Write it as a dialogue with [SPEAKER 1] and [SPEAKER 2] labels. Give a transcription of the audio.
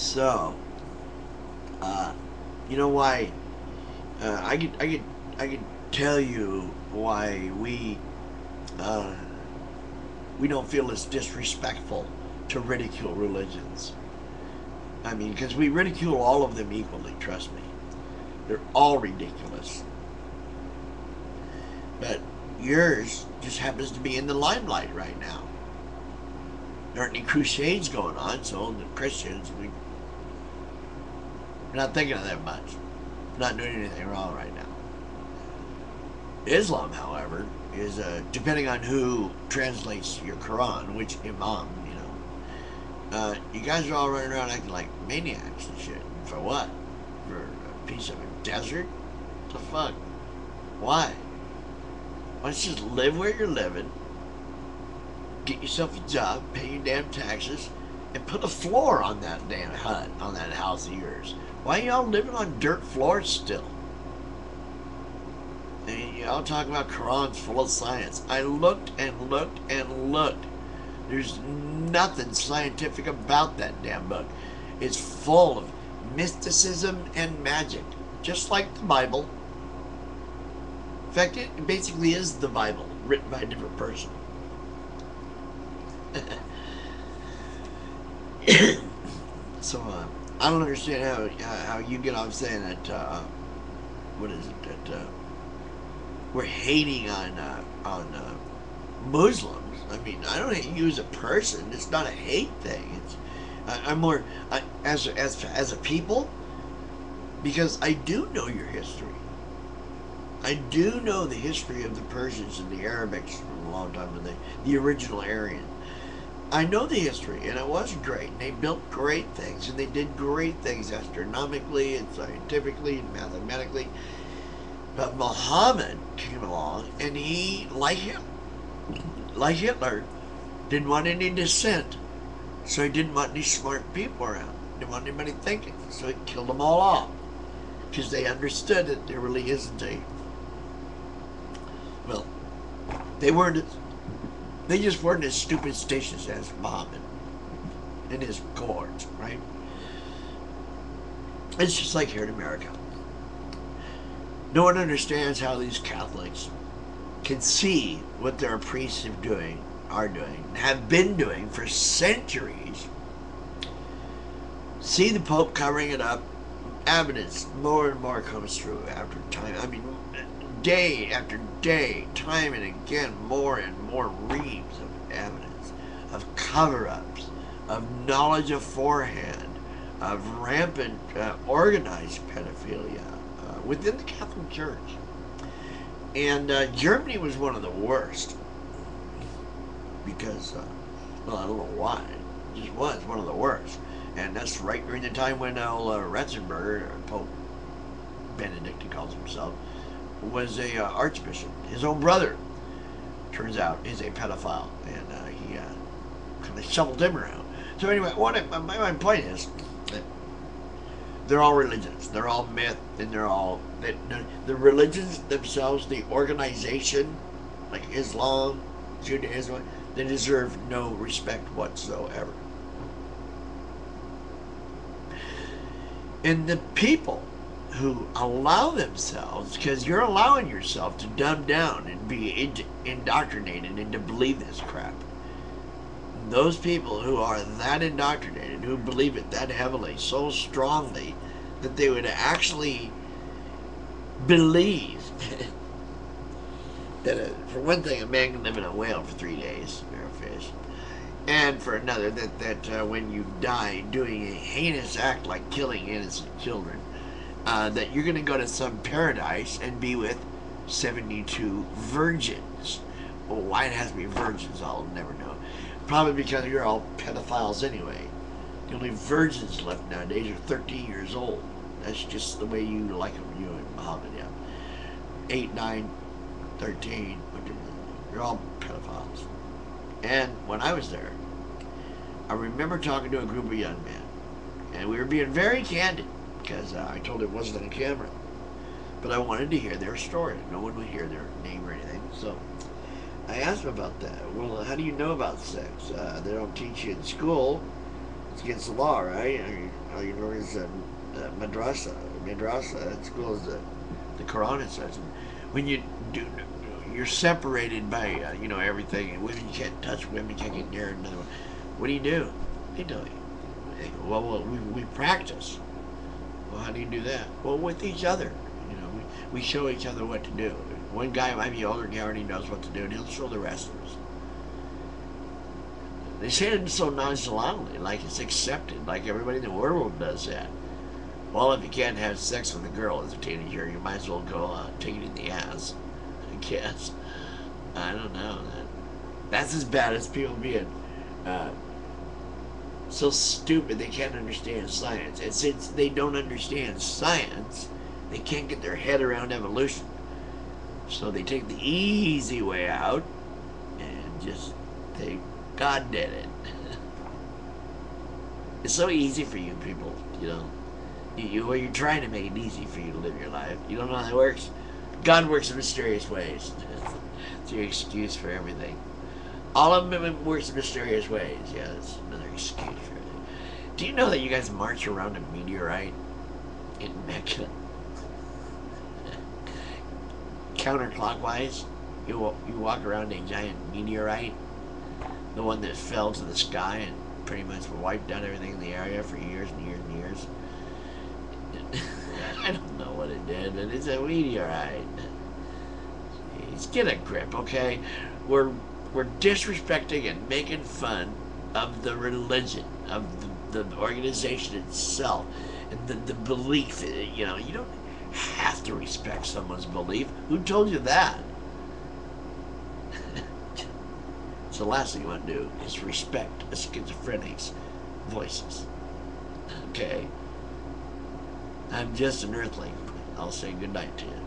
[SPEAKER 1] So, you know why? I could tell you why uh, we don't feel it's disrespectful to ridicule religions. I mean, because we ridicule all of them equally. Trust me, they're all ridiculous. But yours just happens to be in the limelight right now. There aren't any crusades going on, so the Christians, we're not thinking of that much. We're not doing anything wrong right now. Islam, however, is depending on who translates your Quran, which imam, you guys are all running around acting like maniacs and shit. For what? For a piece of a desert? What the fuck? Why? Why don't you just live where you're living, get yourself a job, pay your damn taxes, and put a floor on that damn hut, on that house of yours? Why are y'all living on dirt floors still? I mean, y'all talk about Qurans full of science. I looked and looked and looked. There's nothing scientific about that damn book. It's full of mysticism and magic, just like the Bible. In fact, it basically is the Bible, written by a different person. So, I don't understand how you get off saying that, what is it, that we're hating on Muslims. I mean, I don't hate you as a person. It's not a hate thing. I'm more as a people, because I do know your history. I do know the history of the Persians and the Arabics from a long time ago, the original Aryan. I know the history, and it was great. And they built great things, and they did great things astronomically and scientifically and mathematically. But Muhammad came along, and he, like Hitler, didn't want any dissent. So he didn't want any smart people around. Didn't want anybody thinking. So he killed them all off. Because they understood that there really isn't a... Well, they just weren't as superstitious as Muhammad and his cohorts, right? It's just like here in America. No one understands how these Catholics can see what their priests are doing, have been doing for centuries. See the Pope covering it up. Evidence more and more comes through after time. I mean, day after day, time and again, more and more reams of evidence, of cover-ups, of knowledge aforehand, of rampant organized pedophilia within the Catholic Church. And Germany was one of the worst because, well, I don't know why. It just was one of the worst. And that's right during the time when Ratzenberger, Pope Benedict he calls himself, was a archbishop. His own brother, turns out, is a pedophile. And he kind of shuffled him around. So anyway, my point is that they're all religions. They're all myth, and they're all... The religions themselves, the organization, like Islam, Judaism, they deserve no respect whatsoever. And the people who allow themselves, because you're allowing yourself to dumb down and be indoctrinated into believe this crap. Those people who are that indoctrinated, who believe it that heavily, so strongly, that they would actually believe that, for one thing, a man can live in a whale for 3 days, or a fish, and for another, that when you die doing a heinous act like killing innocent children, that you're going to go to some paradise and be with 72 virgins. Well, why it has to be virgins, I'll never know. Probably because you're all pedophiles anyway. The only virgins left nowadays are 13 years old. That's just the way you like them, you and Muhammad, yeah. 8, 9, 13, you're all pedophiles. And when I was there, I remember talking to a group of young men, and we were being very candid, because I told it wasn't on camera. But I wanted to hear their story. No one would hear their name or anything, so I asked them about that. Well, how do you know about sex? They don't teach you in school. It's against the law, right? All you know is madrasa. Madrasa, at school is the Quran says. When you do, you're separated by everything. And women, you can't touch women, you can't get near another one. What do you do? They tell you. Well, we practice. Well, how do you do that? Well, with each other. We show each other what to do. One guy might be older, he already knows what to do, and he'll show the rest of us. They say it so nonchalantly, like it's accepted, like everybody in the world does that. Well, if you can't have sex with a girl as a teenager, you might as well go take it in the ass. I guess. I don't know. That's as bad as people being so stupid they can't understand science. And since they don't understand science, they can't get their head around evolution. So they take the easy way out and just think God did it. It's so easy for you people, you're trying to make it easy for you to live your life. You don't know how that works? God works in mysterious ways. It's your excuse for everything. All of them works in mysterious ways. Yeah, that's another excuse for everything. Do you know that you guys march around a meteorite in Mecca? Counterclockwise, you walk around a giant meteorite, the one that fell to the sky and pretty much wiped out everything in the area for years and years and years. I don't know what it did, but it's a meteorite. Jeez, get a grip, okay? We're disrespecting and making fun of the religion, of the organization itself, and the belief. You don't have to respect someone's belief. Who told you that? So the last thing you want to do is respect a schizophrenic's voices. Okay? I'm just an earthling. I'll say goodnight to you.